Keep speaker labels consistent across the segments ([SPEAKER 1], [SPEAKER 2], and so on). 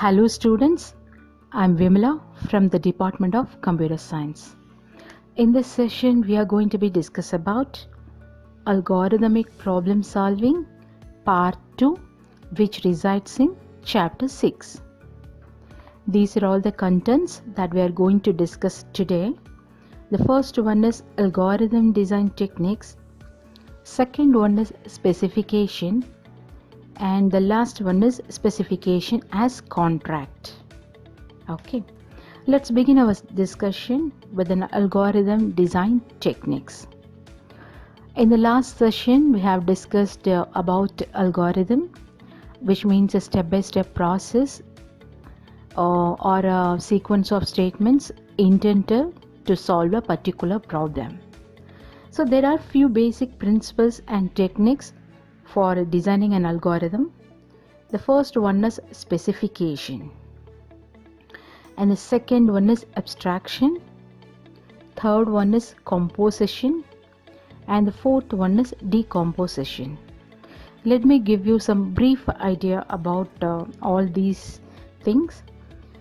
[SPEAKER 1] Hello students, I'm Vimala from the Department of Computer Science. In this session we are going to be discuss about algorithmic problem solving part 2, which resides in chapter 6. These are all the contents that we are going to discuss today. The first one is algorithm design techniques, second one is specification, and the last one is specification as contract. Okay, let's begin our discussion with an algorithm design techniques. In the last session we have discussed about algorithm, which means a step-by-step process or a sequence of statements intended to solve a particular problem. So there are few basic principles and techniques for designing an algorithm. The first one is specification, and the second one is abstraction, third one is composition, and the fourth one is decomposition. Let me give you some brief idea about all these things.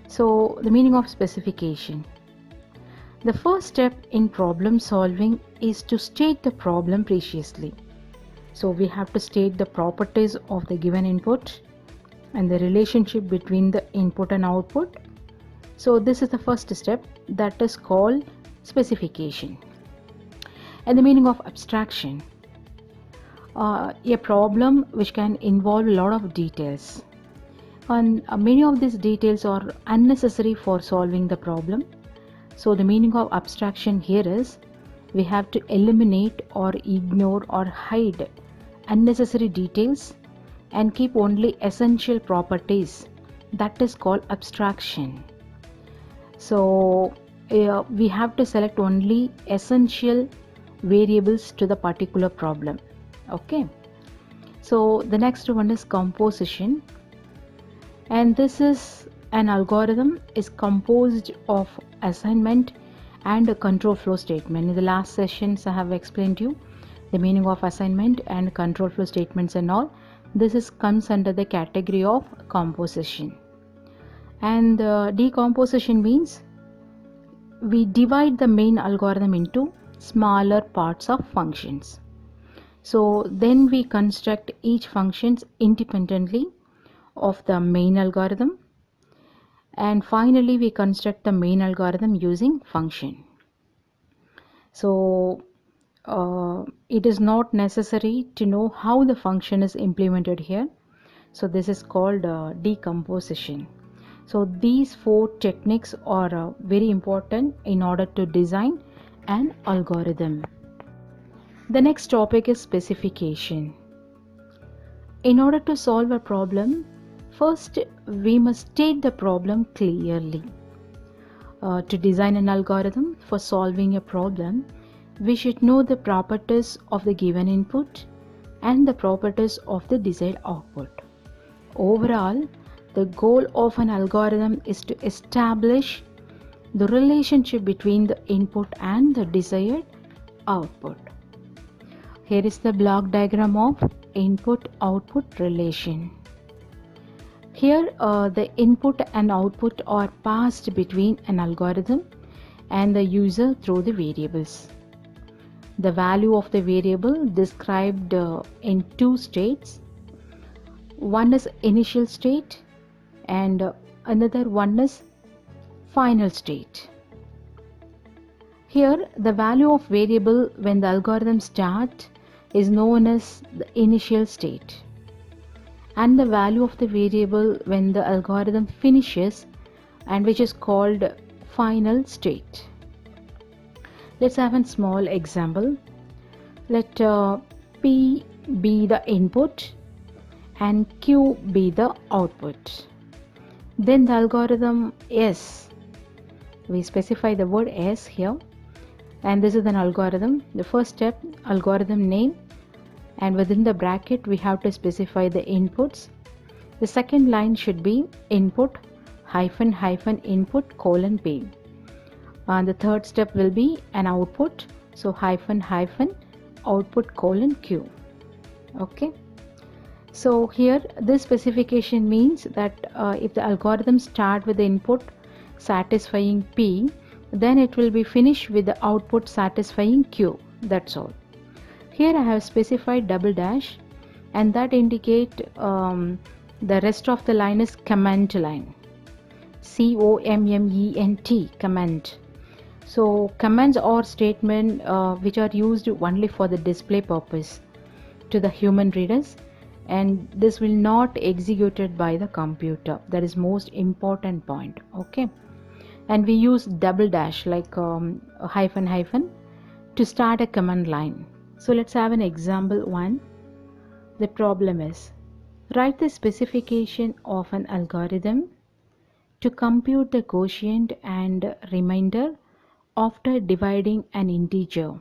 [SPEAKER 1] So the meaning of specification. The first step in problem solving is to state the problem precisely. So we have to state the properties of the given input and the relationship between the input and output. So this is the first step, that is called specification. And the meaning of abstraction. A problem which can involve a lot of details, and many of these details are unnecessary for solving the problem. So the meaning of abstraction here is we have to eliminate or ignore or hide unnecessary details and keep only essential properties. That is called abstraction. So we have to select only essential variables to the particular problem. Okay, so the next one is composition, and this is an algorithm is composed of assignment and a control flow statement. In the last sessions I have explained you the meaning of assignment and control flow statements and all. This comes under the category of composition. And decomposition means we divide the main algorithm into smaller parts of functions. So then we construct each functions independently of the main algorithm, and finally we construct the main algorithm using function. So it is not necessary to know how the function is implemented here. So this is called decomposition. So these four techniques are very important in order to design an algorithm. The next topic is specification. In order to solve a problem, first we must state the problem clearly. To design an algorithm for solving a problem, we should know the properties of the given input and the properties of the desired output. Overall, the goal of an algorithm is to establish the relationship between the input and the desired output. Here is the block diagram of input-output relation. Here the input and output are passed between an algorithm and the user through the variables. The value of the variable described in two states. One is initial state and another one is final state. Here the value of variable when the algorithm starts is known as the initial state, and the value of the variable when the algorithm finishes, and which is called final state. Let's have a small example. Let P be the input and Q be the output. Then the algorithm S, we specify the word S here, and this is an algorithm. The first step, algorithm name, and within the bracket we have to specify the inputs. The second line should be input hyphen hyphen input colon P, and the third step will be an output, so hyphen hyphen output colon Q. Okay, So here this specification means that if the algorithm start with the input satisfying P, then it will be finished with the output satisfying Q. That's all. Here I have specified double dash, and that indicate the rest of the line is comment line. COMMENT, comment. So commands are statements which are used only for the display purpose to the human readers, and this will not executed by the computer. That is most important point. Okay, and we use double dash like a hyphen hyphen to start a command line. So let's have an example one. The problem is, write the specification of an algorithm to compute the quotient and remainder after dividing an integer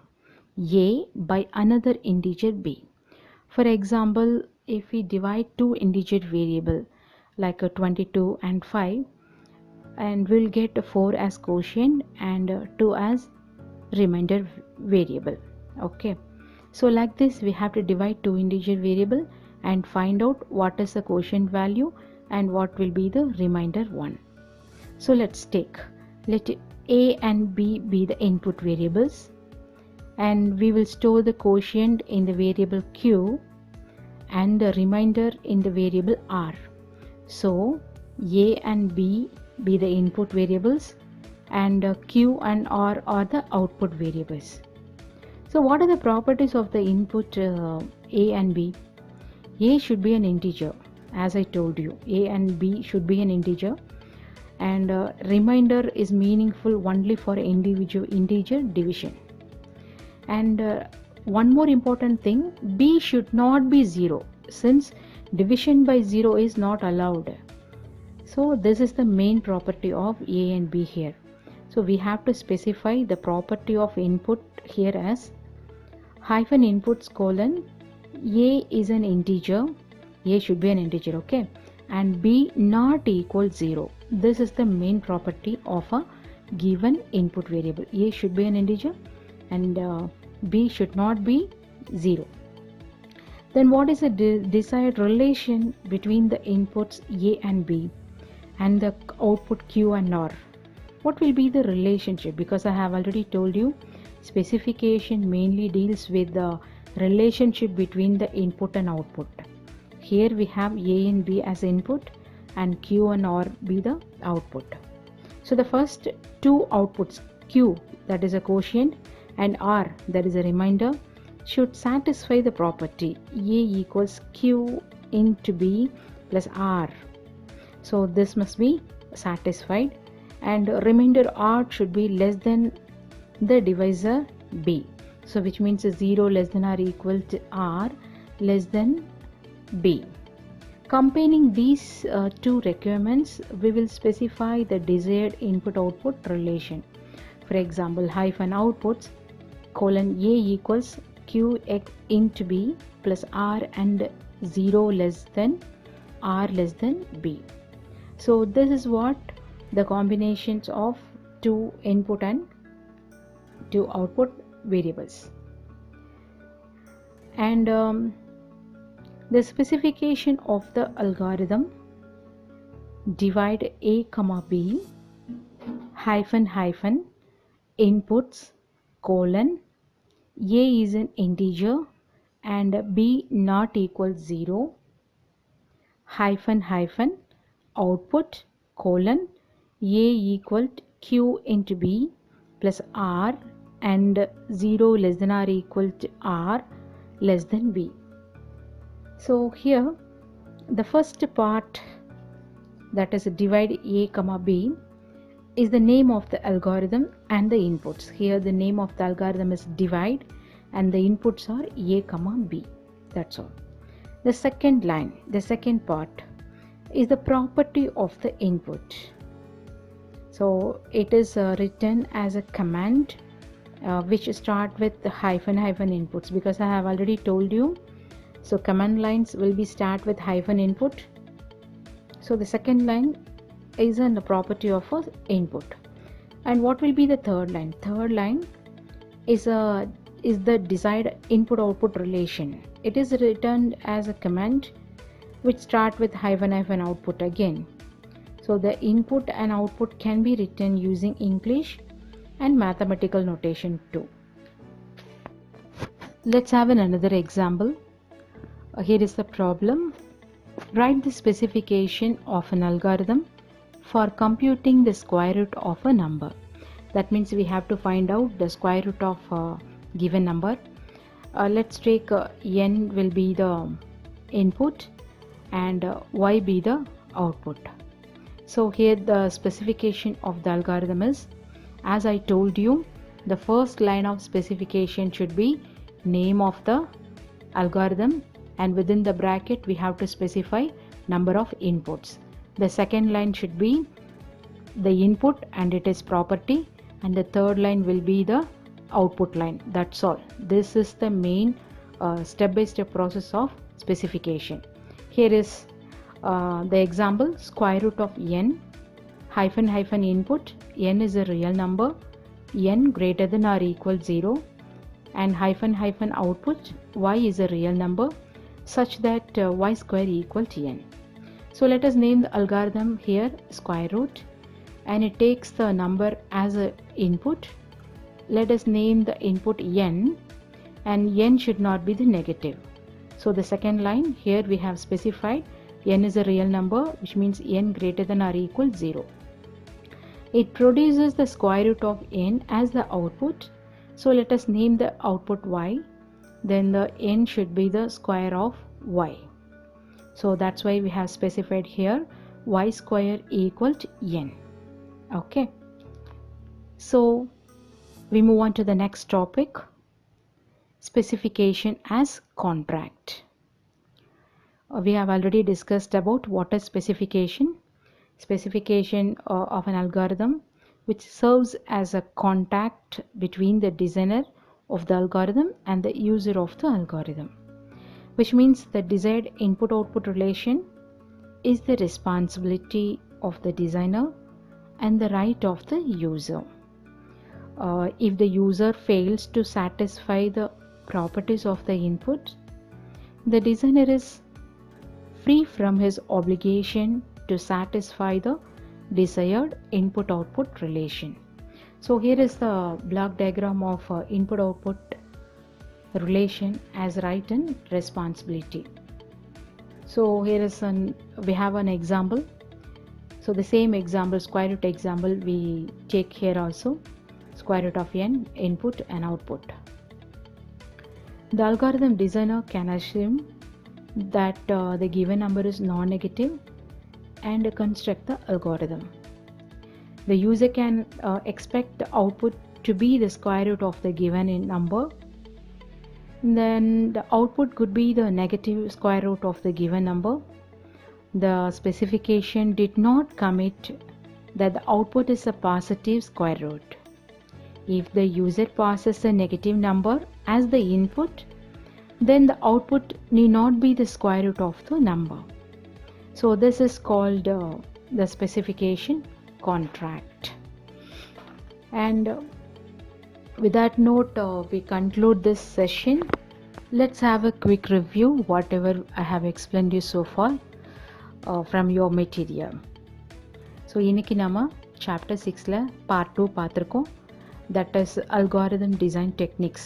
[SPEAKER 1] a by another integer b. For example, if we divide two integer variable like a 22 and 5, and we'll get 4 as quotient and 2 as remainder variable. Okay, so like this we have to divide two integer variable and find out what is the quotient value and what will be the remainder one. So let's take, let a and b be the input variables, and we will store the quotient in the variable q and the remainder in the variable r. So a and b be the input variables, and q and r are the output variables. So what are the properties of the input a and b? A should be an integer, as I told you. A and b should be an integer, and remainder is meaningful only for individual integer division. And one more important thing, b should not be 0, since division by 0 is not allowed. So this is the main property of a and b here. So we have to specify the property of input here as hyphen inputs colon a is an integer, a should be an integer, okay, and b not equal 0. This is the main property of a given input variable. A should be an integer and b should not be 0. Then what is the desired relation between the inputs a and b and the output q and r? What will be the relationship? Because I have already told you, specification mainly deals with the relationship between the input and output. Here we have a and b as input and q and r be the output. So the first two outputs, q that is a quotient and r that is a remainder, should satisfy the property a equals q into b plus r. So this must be satisfied, and remainder r should be less than the divisor b. So which means 0 less than or equal to r less than b. Combining these two requirements, we will specify the desired input-output relation. For example, hyphen outputs colon a equals q into b plus r and 0 less than r less than b. So this is what the combinations of two input and two output variables. And the specification of the algorithm, divide a comma b hyphen hyphen inputs colon a is an integer and b not equal 0 hyphen hyphen output colon a equal q into b plus r and 0 less than or equal to r less than b. So here the first part, that is divide a comma b, is the name of the algorithm and the inputs. Here the name of the algorithm is divide and the inputs are a comma b. That's all. The second line, the second part, is the property of the input. So it is written as a command which start with the hyphen hyphen inputs, because I have already told you. So command lines will be start with hyphen input. So the second line is a property of a input. And what will be the third line? Third line is the desired input output relation. It is written as a command which start with hyphen hyphen output again. So the input and output can be written using English and mathematical notation too. Let's have another example. Here is the problem. Write the specification of an algorithm for computing the square root of a number. That means we have to find out the square root of a given number. Let's take n will be the input and y be the output. So here the specification of the algorithm is, as I told you, the first line of specification should be name of the algorithm, and within the bracket we have to specify number of inputs. The second line should be the input and its property, and the third line will be the output line. That's all. This is the main step-by-step process of specification. Here is the example: square root of n hyphen hyphen input, n is a real number, n greater than or equal 0, and hyphen hyphen output, y is a real number such that y square equal to n. So let us name the algorithm here square root, and it takes the number as an input. Let us name the input n, and n should not be the negative. So the second line here we have specified n is a real number, which means n greater than or equal 0. It produces the square root of n as the output. So let us name the output y, then the n should be the square of y. So that's why we have specified here y square equal to n. Okay, so we move on to the next topic, specification as contract. We have already discussed about what is specification. Specification of an algorithm which serves as a contact between the designer of the algorithm and the user of the algorithm, which means the desired input-output relation is the responsibility of the designer and the right of the user. If the user fails to satisfy the properties of the input, the designer is free from his obligation to satisfy the desired input-output relation. So here is the block diagram of input-output relation as right and responsibility. So here is we have an example. So the same example, square root example, we take here also. Square root of n, input and output. The algorithm designer can assume that the given number is non-negative and construct the algorithm. The user can expect the output to be the square root of the given number. Then the output could be the negative square root of the given number. The specification did not commit that the output is a positive square root. If the user passes a negative number as the input, then the output need not be the square root of the number. So this is called the specification contract. And with that note, we conclude this session. Let's have a quick review whatever I have explained you so far from your material. So இன்னைக்கு நாம chapter 6ல part 2 பார்த்திருக்கோம், that is algorithm design techniques.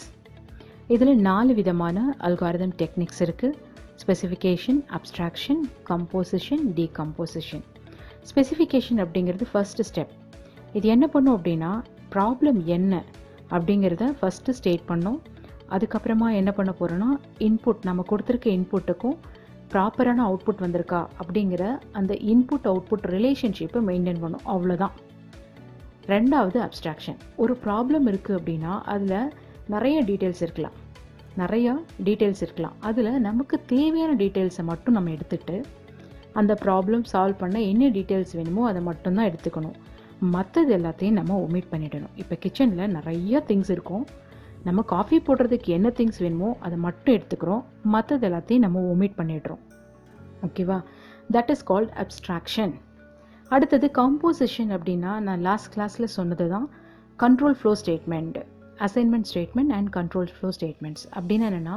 [SPEAKER 1] இதில் 4 விதமான algorithm techniques இருக்கு: specification, abstraction, composition, decomposition. specification அப்படிங்கிறது first step. இது என்ன பண்ணும் அப்படின்னா ப்ராப்ளம் என்ன அப்படிங்கிறத ஃபர்ஸ்ட் ஸ்டேட் பண்ணோம். அதுக்கப்புறமா என்ன பண்ண போகிறோன்னா இன்புட், நம்ம கொடுத்துருக்க இன்புட்டுக்கும் ப்ராப்பரான அவுட்புட் வந்திருக்கா அப்படிங்கிற அந்த இன்புட் அவுட்புட் ரிலேஷன்ஷிப்பை மெயின்டைன் பண்ணும், அவ்வளோதான். ரெண்டாவது அப்ஸ்ட்ராக்ஷன். ஒரு ப்ராப்ளம் இருக்குது அப்படின்னா அதில் நிறைய டீட்டெயில்ஸ் இருக்கலாம். அதில் நமக்கு தேவையான டீட்டெயில்ஸை மட்டும் நம்ம எடுத்துகிட்டு அந்த ப்ராப்ளம் சால்வ் பண்ண என்ன டீட்டெயில்ஸ் வேணுமோ அதை மட்டும்தான் எடுத்துக்கணும். மற்றது எல்லாத்தையும் நம்ம ஒமிட் பண்ணிடணும். இப்போ கிச்சனில் நிறைய திங்ஸ் இருக்கும், நம்ம காஃபி போடுறதுக்கு என்ன திங்ஸ் வேணுமோ அதை மட்டும் எடுத்துக்கிறோம், மற்றது எல்லாத்தையும் நம்ம ஒமிட் பண்ணிடுறோம். ஓகேவா? That is called abstraction. அடுத்தது கம்போசிஷன். அப்படின்னா நான் லாஸ்ட் கிளாஸில் சொன்னது தான் control flow statement, assignment statement and control flow statements. அப்படின்னு என்னென்னா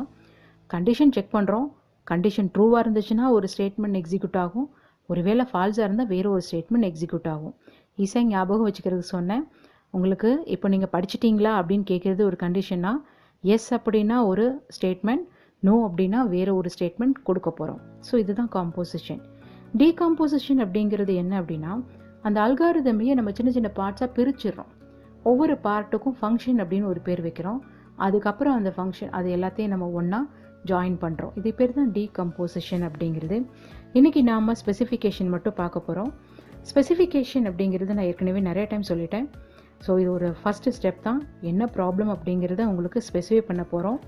[SPEAKER 1] கண்டிஷன் செக் பண்ணுறோம், கண்டிஷன் ட்ரூவாக இருந்துச்சுன்னா ஒரு ஸ்டேட்மெண்ட் எக்ஸிக்யூட் ஆகும், ஒருவேளை ஃபால்ஸாக இருந்தால் வேறு ஒரு ஸ்டேட்மெண்ட் எக்ஸிக்யூட் ஆகும். ஈஸியாக ஞாபகம் வச்சுக்கிறதுக்கு சொன்னேன். உங்களுக்கு இப்போ நீங்கள் படிச்சிட்டிங்களா அப்படின்னு கேட்குறது ஒரு கண்டிஷன்னா, எஸ் அப்படின்னா ஒரு ஸ்டேட்மெண்ட், நோ அப்படின்னா வேறு ஒரு ஸ்டேட்மெண்ட் கொடுக்க போகிறோம். ஸோ இதுதான் காம்போசிஷன். டீகாம்போசிஷன் அப்படிங்கிறது என்ன அப்படின்னா, அந்த அல்காரிதமையே நம்ம சின்ன சின்ன பார்ட்ஸாக பிரிச்சிடுறோம். ஒவ்வொரு பார்ட்டுக்கும் ஃபங்க்ஷன் அப்படின்னு ஒரு பேர் வைக்கிறோம். அதுக்கப்புறம் அந்த ஃபங்க்ஷன் அது எல்லாத்தையும் நம்ம ஒன்றா ஜாயின் பண்ணுறோம். இது பேர் தான் டீகம்போசிஷன் அப்படிங்கிறது. இன்றைக்கி நாம் ஸ்பெசிஃபிகேஷன் மட்டும் பார்க்க போகிறோம். ஸ்பெசிஃபிகேஷன் அப்படிங்கிறது நான் ஏற்கனவே நிறைய டைம் சொல்லிட்டேன். ஸோ இது ஒரு ஃபஸ்ட்டு ஸ்டெப் தான். என்ன ப்ராப்ளம் அப்படிங்கிறத உங்களுக்கு ஸ்பெசிஃபை பண்ண போகிறோம்.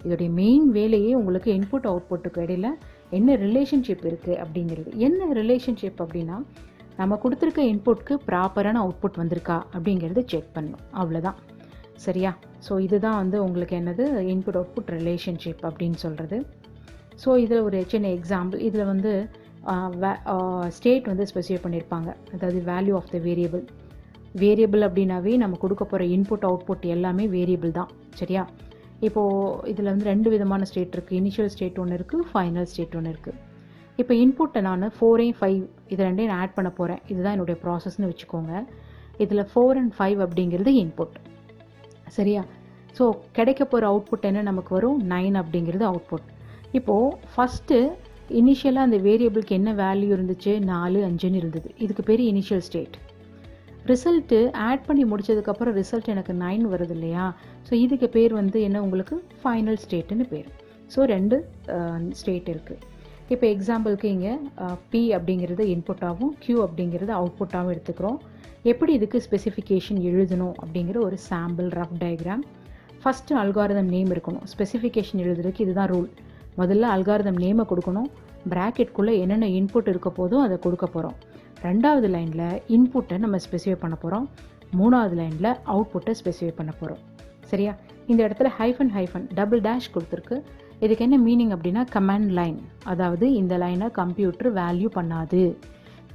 [SPEAKER 1] இதோடைய மெயின் வேலையே உங்களுக்கு இன்புட் அவுட்புட்டுக்கு இடையில் என்ன ரிலேஷன்ஷிப் இருக்குது அப்படிங்கிறது. என்ன ரிலேஷன்ஷிப் அப்படின்னா, நம்ம கொடுத்துருக்க இன்புட்க்கு ப்ராப்பரான அவுட்புட் வந்திருக்கா அப்படிங்கிறது செக் பண்ணணும், அவ்வளோதான். சரியா? ஸோ இதுதான் வந்து உங்களுக்கு என்னது இன்புட் அவுட்புட் ரிலேஷன்ஷிப் அப்படின்னு சொல்கிறது. ஸோ இதில் ஒரு சின்ன எக்ஸாம்பிள், இதில் வந்து ஸ்டேட் வந்து ஸ்பெசிஃபை பண்ணியிருப்பாங்க. அதாவது value of the variable. Variable அப்படின்னாவே நம்ம கொடுக்க போகிற இன்புட் அவுட்புட் எல்லாமே வேரியபிள் தான். சரியா? இப்போது இதில் வந்து 2 விதமான ஸ்டேட் இருக்குது. இனிஷியல் ஸ்டேட் ஒன்று இருக்குது, ஃபைனல் ஸ்டேட் ஒன்று இருக்குது. இப்போ இன்புட்டை நான் 4 and 5 இது ரெண்டையும் நான் ஆட் பண்ண போகிறேன். இதுதான் என்னுடைய ப்ராசஸ்ன்னு வச்சுக்கோங்க. இதில் 4 and 5 அப்படிங்கிறது இன்புட். சரியா? ஸோ கிடைக்க போகிற அவுட்புட் என்ன நமக்கு வரும்? 9 அப்படிங்கிறது அவுட்புட். இப்போது ஃபஸ்ட்டு இனிஷியலாக அந்த வேரியபிளுக்கு என்ன வேல்யூ இருந்துச்சு? 4, 5ன்னு இருந்தது. இதுக்கு பேர் இனிஷியல் ஸ்டேட். ரிசல்ட்டு ஆட் பண்ணி முடித்ததுக்கப்புறம் ரிசல்ட் எனக்கு 9 வருது இல்லையா? ஸோ இதுக்கு பேர் வந்து என்ன உங்களுக்கு? ஃபைனல் ஸ்டேட்டுன்னு பேர். ஸோ 2 ஸ்டேட் இருக்குது. இப்போ எக்ஸாம்பிளுக்கு இங்கே P அப்படிங்கிறது இன்புட்டாகவும் Q அப்படிங்கிறது அவுட்புட்டாகவும் எடுத்துக்கிறோம். எப்படி இதுக்கு ஸ்பெசிஃபிகேஷன் எழுதணும் அப்படிங்கிற ஒரு sample rough diagram. First algorithm name இருக்கணும். ஸ்பெசிஃபிகேஷன் எழுதுறதுக்கு இதுதான் ரூல். முதல்ல அல்காரிதம் நேமை கொடுக்கணும். ப்ராக்கெட்குள்ளே என்னென்ன இன்புட் இருக்க போதோ அதை கொடுக்க போகிறோம். 2வது லைனில் இன்புட்டை நம்ம ஸ்பெசிஃபை பண்ண போகிறோம். 3வது லைனில் அவுட்புட்டை ஸ்பெசிஃபை பண்ண போகிறோம். சரியா? இந்த இடத்துல ஹைஃபன் டபுள் டேஷ் கொடுத்துருக்கு. இதுக்கு என்ன மீனிங் அப்படின்னா கமாண்ட் லைன். அதாவது இந்த லைனை கம்ப்யூட்டர் வேல்யூ பண்ணாது.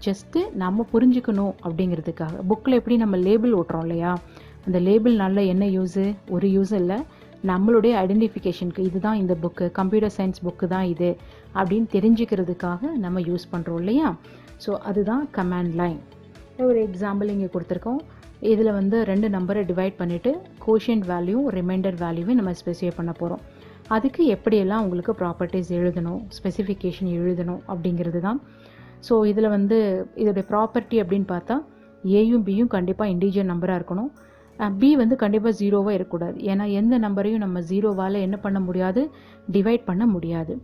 [SPEAKER 1] ஜஸ்ட்டு நம்ம புரிஞ்சுக்கணும் அப்படிங்கிறதுக்காக. புக்கில் எப்படி நம்ம லேபிள் ஓட்டுறோம் இல்லையா? அந்த லேபிள்னால என்ன யூஸு? ஒரு யூஸும் இல்லை. நம்மளுடைய ஐடென்டிஃபிகேஷனுக்கு இதுதான் இந்த புக்கு, கம்ப்யூட்டர் சயின்ஸ் புக்கு தான் இது அப்படின்னு தெரிஞ்சுக்கிறதுக்காக நம்ம யூஸ் பண்ணுறோம் இல்லையா? ஸோ அதுதான் கமாண்ட் லைன். ஒரு எக்ஸாம்பிள் இங்கே கொடுத்துருக்கோம். இதில் வந்து 2 நம்பரை டிவைட் பண்ணிவிட்டு கோஷியன்ட் வேல்யூ ரிமைண்டர் வேல்யூவை நம்ம ஸ்பெசிஃபை பண்ண போகிறோம். அதுக்கு எப்படியெல்லாம் உங்களுக்கு ப்ராப்பர்ட்டிஸ் எழுதணும், ஸ்பெசிஃபிகேஷன் எழுதணும் அப்படிங்கிறது தான். ஸோ இதில் வந்து இதோடைய ப்ராப்பர்ட்டி அப்படின்னு பார்த்தா ஏயும் பியும் கண்டிப்பாக இன்டிஜர் நம்பராக இருக்கணும். பி வந்து கண்டிப்பாக 0வாக இருக்கக்கூடாது. ஏன்னா எந்த நம்பரையும் நம்ம 0வால் என்ன பண்ண முடியாது? டிவைட் பண்ண முடியாது.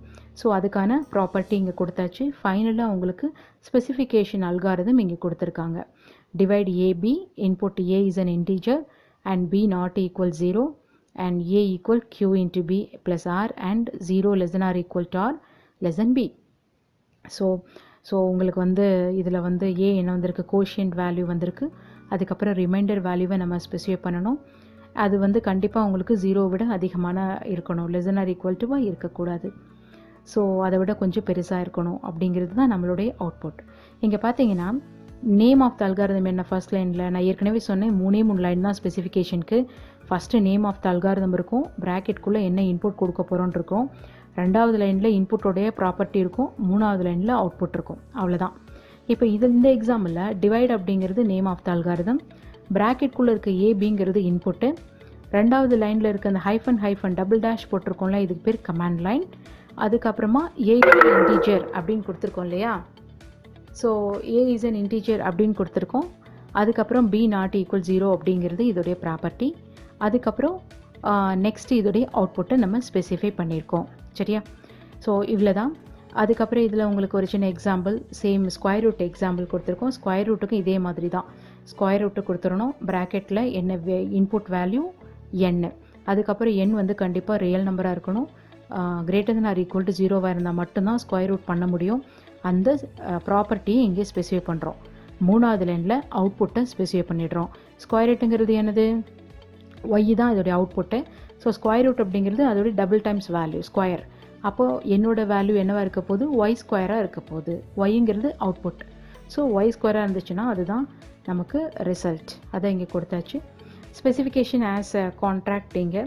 [SPEAKER 1] ஸோ அதுக்கான ப்ராப்பர்ட்டி இங்கே கொடுத்தாச்சு. ஃபைனலாக உங்களுக்கு ஸ்பெசிஃபிகேஷன் அல்காரிதம் இங்கே கொடுத்துருக்காங்க. Divide AB, input A is an integer and B not equal 0 and A equal q into B plus R and 0 less than or equal to R less than B. So உங்களுக்கு வந்து இதில் வந்து ஏ என்ன வந்திருக்கு? Quotient value வந்திருக்கு. அதுக்கப்புறம் reminder வேல்யூவை நம்ம ஸ்பெசிஃபை பண்ணணும். அது வந்து கண்டிப்பாக உங்களுக்கு 0 விட அதிகமான இருக்கணும். லெஸ் than ஆர் ஈக்குவல் டுவாக இருக்கக்கூடாது. ஸோ அதை விட கொஞ்சம் பெருசாக இருக்கணும் அப்படிங்கிறது தான் நம்மளுடைய அவுட்புட். இங்கே பார்த்தீங்கன்னா நேம் ஆஃப் த அல்காரிதம் என்ன? ஃபர்ஸ்ட் லைனில் நான் ஏற்கனவே சொன்னேன் 3 லைன் தான் ஸ்பெசிஃபிகேஷனுக்கு. First name of the algorithm இருக்கும், ப்ராக்கெட்குள்ளே என்ன இன்புட் கொடுக்க போகிறோன்னு இருக்கும். 2வது லைனில் இன்புட்டோடைய ப்ராப்பர்ட்டி இருக்கும். 3வது லைனில் அவுட்புட் இருக்கும். அவ்வளோதான். இப்போ இந்த எக்ஸாம்பிளில் டிவைட் அப்படிங்கிறது நேம் ஆஃப் த அல்காரிதம், ப்ராக்கெட்குள்ளே இருக்க ஏபிங்கிறது இன்புட்டு, 2வது லைனில் இருக்க அந்த ஹைஃபன் டபுள் டேஷ் போட்டிருக்கோம்ல, இதுக்கு பேர் கமாண்ட் லைன். அதுக்கப்புறமா ஏ இன்டீஜர் அப்படின்னு கொடுத்துருக்கோம் இல்லையா? So A is an integer அப்படின்னு கொடுத்துருக்கோம். அதுக்கப்புறம் பி நாட் ஈக்குவல் 0 அப்படிங்கிறது இதோடைய ப்ராப்பர்ட்டி. அதுக்கப்புறம் நெக்ஸ்ட் இதோடைய அவுட்புட்டை நம்ம ஸ்பெசிஃபை பண்ணியிருக்கோம். சரியா? ஸோ இவ்வளோ தான். அதுக்கப்புறம் இதில் உங்களுக்கு ஒரு சின்ன example, same square root example கொடுத்துருக்கோம். ஸ்கொயர் ரூட்டுக்கும் இதே மாதிரி தான். ஸ்கொயர் ரூட்டு கொடுத்துடணும். ப்ராக்கெட்டில் என்ன இன்புட் வேல்யூ n. அதுக்கப்புறம் n வந்து கண்டிப்பாக ரியல் நம்பராக இருக்கணும். greater than or equal to 0வாக இருந்தால் மட்டும்தான் ஸ்கொயர் ரூட் பண்ண முடியும். அந்த ப்ராப்பர்ட்டியை இங்கே ஸ்பெசிஃபை பண்ணுறோம். 3வது லைனில் அவுட்புட்டை ஸ்பெசிஃபை பண்ணிடுறோம். ஸ்கொயர் ரூட்டுங்கிறது என்னது? ஒய் தான் இதோடைய அவுட்புட்டு. ஸோ ஸ்கொயர் ரூட் அப்படிங்கிறது அதோடைய டபுள் டைம்ஸ் வேல்யூ ஸ்கொயர். அப்போது என்னோட வேல்யூ என்னவாக இருக்க போகுது? ஒய் ஸ்கொயராக இருக்க போகுது. ஒய்ங்கிறது அவுட்புட். ஸோ ஒய் ஸ்கொயராக இருந்துச்சுன்னா அதுதான் நமக்கு ரிசல்ட். அதை இங்கே கொடுத்தாச்சு. ஸ்பெசிஃபிகேஷன் ஆஸ் அ கான்ட்ராக்ட் இங்கே,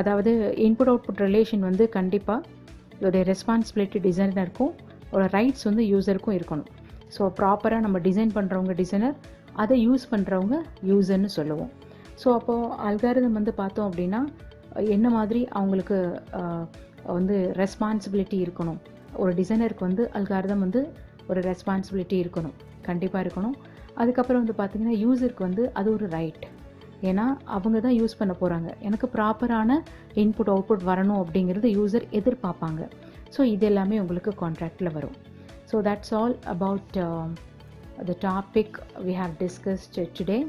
[SPEAKER 1] அதாவது இன்புட் அவுட்புட் ரிலேஷன் வந்து கண்டிப்பாக இதோடைய ரெஸ்பான்சிபிலிட்டி டிசைனருக்கும் ஒரு ரைட்ஸ் வந்து யூசருக்கும் இருக்கணும். ஸோ ப்ராப்பராக நம்ம டிசைன் பண்ணுறவங்க டிசைனர், அதை யூஸ் பண்ணுறவங்க யூசர்னு சொல்லுவோம். ஸோ அப்போது அல்காரிதம் வந்து பார்த்தோம் அப்படின்னா என்ன மாதிரி அவங்களுக்கு வந்து ரெஸ்பான்சிபிலிட்டி இருக்கணும். ஒரு டிசைனருக்கு வந்து அல்காரிதம் வந்து ஒரு ரெஸ்பான்சிபிலிட்டி இருக்கணும், கண்டிப்பாக இருக்கணும். அதுக்கப்புறம் வந்து பார்த்திங்கன்னா யூசருக்கு வந்து அது ஒரு ரைட். ஏன்னா அவங்க தான் யூஸ் பண்ண போகிறாங்க. எனக்கு ப்ராப்பரான இன்புட் அவுட்புட் வரணும் அப்படிங்கிறது யூசர் எதிர்பார்ப்பாங்க. ஸோ இது எல்லாமே உங்களுக்கு கான்ட்ராக்டில் வரும். So that's all about the topic we have discussed today.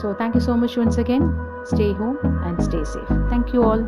[SPEAKER 1] So thank you so much once again. Stay home and stay safe. Thank you all.